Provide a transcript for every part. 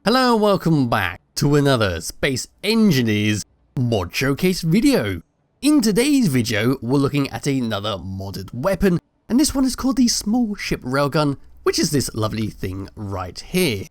Hello and welcome back to another Space Engineers mod showcase video. In today's video, we're looking at another modded weapon, and this one is called the Small Ship Railgun, which is this lovely thing right here.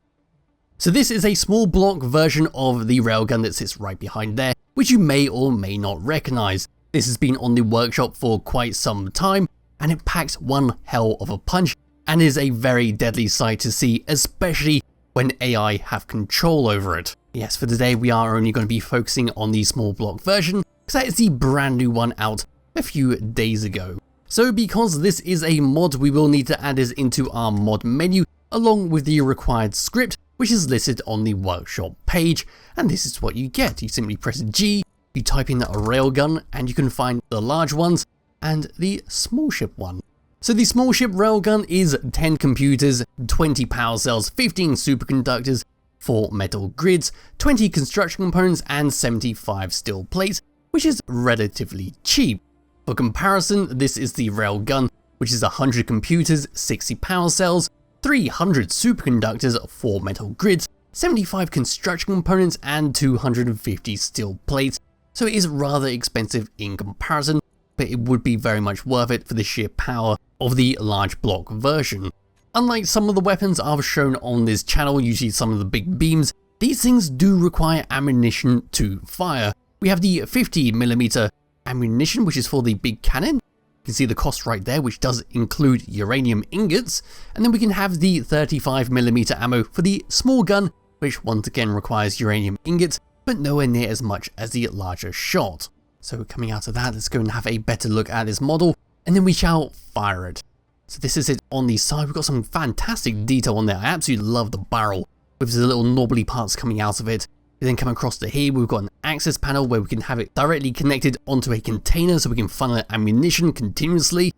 So this is a small block version of the railgun that sits right behind there, which you may or may not recognize. This has been on the workshop for quite some time, and it packs one hell of a punch, and is a very deadly sight to see, especially when AI have control over it. Yes, for today we are only going to be focusing on the small block version, because that is the brand new one out a few days ago. So because this is a mod, we will need to add this into our mod menu, along with the required script, which is listed on the workshop page, and this is what you get. You simply press G, you type in a railgun, and you can find the large ones and the small ship one. So the Small Ship Railgun is 10 computers, 20 power cells, 15 superconductors, 4 metal grids, 20 construction components, and 75 steel plates, which is relatively cheap. For comparison, this is the Railgun, which is 100 computers, 60 power cells, 300 superconductors, 4 metal grids, 75 construction components, and 250 steel plates, so it is rather expensive in comparison, but it would be very much worth it for the sheer power of the large block version. Unlike some of the weapons I've shown on this channel, usually some of the big beams, these things do require ammunition to fire. We have the 50mm ammunition, which is for the big cannon. You can see the cost right there, which does include uranium ingots. And then we can have the 35mm ammo for the small gun, which once again requires uranium ingots, but nowhere near as much as the larger shot. So coming out of that, let's go and have a better look at this model, and then we shall fire it. So this is it on the side. We've got some fantastic detail on there. I absolutely love the barrel with the little knobbly parts coming out of it. We then come across to here, we've got an access panel where we can have it directly connected onto a container so we can funnel ammunition continuously.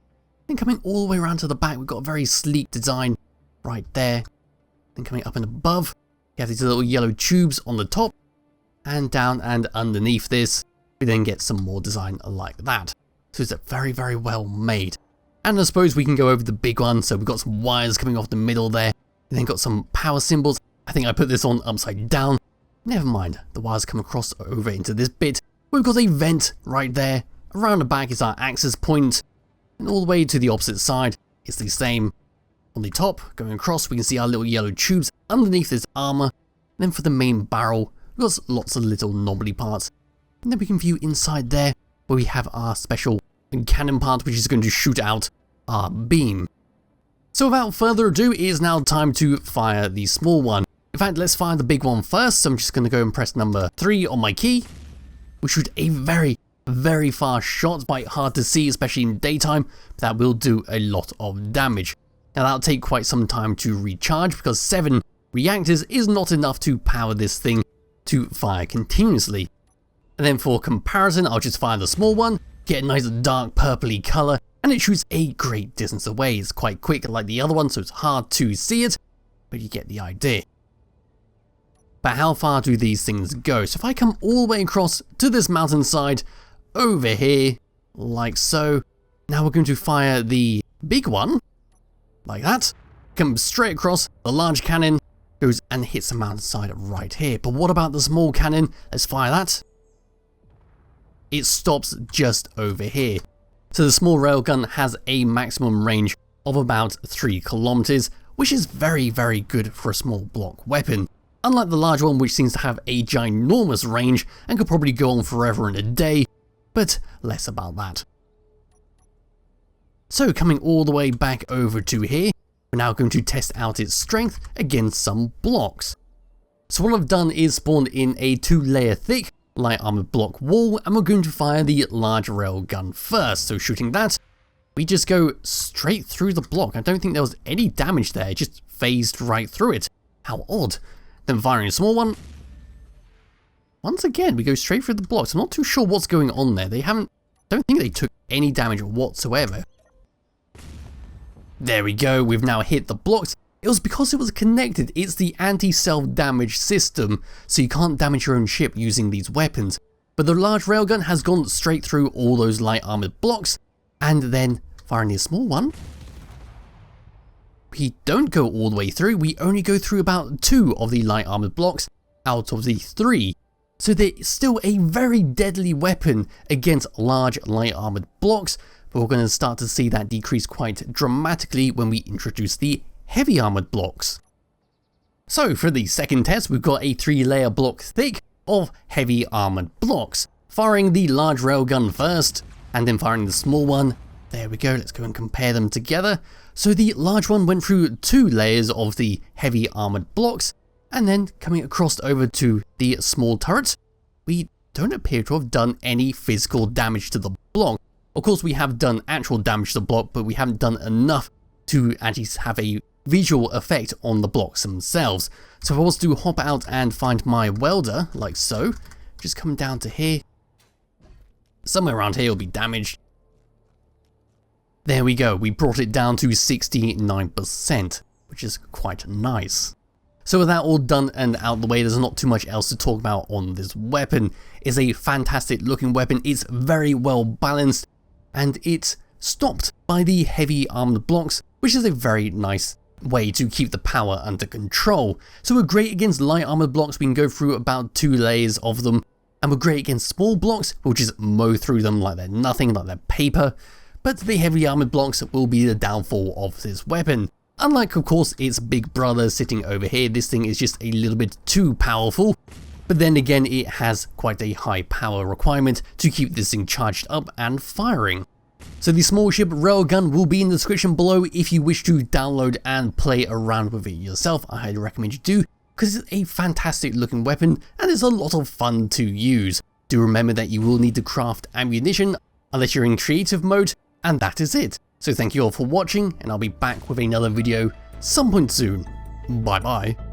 Then coming all the way around to the back, we've got a very sleek design right there. Then coming up and above, you have these little yellow tubes on the top, and down and underneath this, we then get some more design like that. So it's very, very well made. And I suppose we can go over the big one. So we've got some wires coming off the middle there, and then got some power symbols. I think I put this on upside down. Never mind, the wires come across over into this bit. We've got a vent right there. Around the back is our access point, and all the way to the opposite side it's the same. On the top, going across, we can see our little yellow tubes underneath this armor. And then for the main barrel, we've got lots of little knobbly parts. And then we can view inside there, where we have our special cannon part, which is going to shoot out our beam. So without further ado, it is now time to fire the small one. In fact, let's fire the big one first. So I'm just going to go and press number 3 on my key. We shoot a very, very fast shot, quite hard to see, especially in daytime, but that will do a lot of damage. Now that'll take quite some time to recharge, because 7 reactors is not enough to power this thing to fire continuously. And then for comparison, I'll just fire the small one, get a nice dark purpley color, and it shoots a great distance away. It's quite quick like the other one, so it's hard to see it, but you get the idea. But how far do these things go? So if I come all the way across to this mountainside over here, like so, now we're going to fire the big one, like that, come straight across, the large cannon goes and hits the mountainside right here. But what about the small cannon? Let's fire that. It stops just over here. So the small railgun has a maximum range of about 3 kilometers, which is very, very good for a small block weapon. Unlike the large one, which seems to have a ginormous range and could probably go on forever and a day, but less about that. So coming all the way back over to here, we're now going to test out its strength against some blocks. So what I've done is spawned in a 2-layer thick light armored block wall, and we're going to fire the large railgun first. So shooting that, we just go straight through the block. I don't think there was any damage there, it just phased right through it. How odd. Then firing a small one. Once again, we go straight through the blocks. I'm not too sure what's going on there. Don't think they took any damage whatsoever. There we go, we've now hit the blocks. It was because it was connected. It's the anti-self-damage system, so you can't damage your own ship using these weapons. But the large railgun has gone straight through all those light armored blocks, and then firing the small one. we don't go all the way through, we only go through about 2 of the light armored blocks out of the 3. So they're still a very deadly weapon against large light armored blocks, but we're going to start to see that decrease quite dramatically when we introduce the heavy armored blocks. So for the second test, we've got a 3-layer block thick of heavy armored blocks, firing the large railgun first, and then firing the small one. There we go, let's go and compare them together. So the large one went through 2 layers of the heavy armored blocks, and then coming across over to the small turret, we don't appear to have done any physical damage to the block. Of course, we have done actual damage to the block, but we haven't done enough to actually have a visual effect on the blocks themselves. So if I was to hop out and find my welder, like so, just come down to here, somewhere around here will be damaged. There we go, we brought it down to 69%, which is quite nice. So with that all done and out the way, there's not too much else to talk about on this weapon. It's a fantastic looking weapon, it's very well balanced, and it's stopped by the heavy armored blocks, which is a very nice way to keep the power under control. So we're great against light armored blocks, we can go through about 2 layers of them, and we're great against small blocks, we'll just mow through them like they're nothing, like they're paper. But the heavy armored blocks will be the downfall of this weapon. Unlike, of course, its big brother sitting over here, this thing is just a little bit too powerful. But then again, it has quite a high power requirement to keep this thing charged up and firing. So the Small Ship Railgun will be in the description below if you wish to download and play around with it yourself. I highly recommend you do, because it's a fantastic looking weapon and it's a lot of fun to use. Do remember that you will need to craft ammunition unless you're in creative mode, and that is it. So thank you all for watching, and I'll be back with another video some point soon. Bye bye.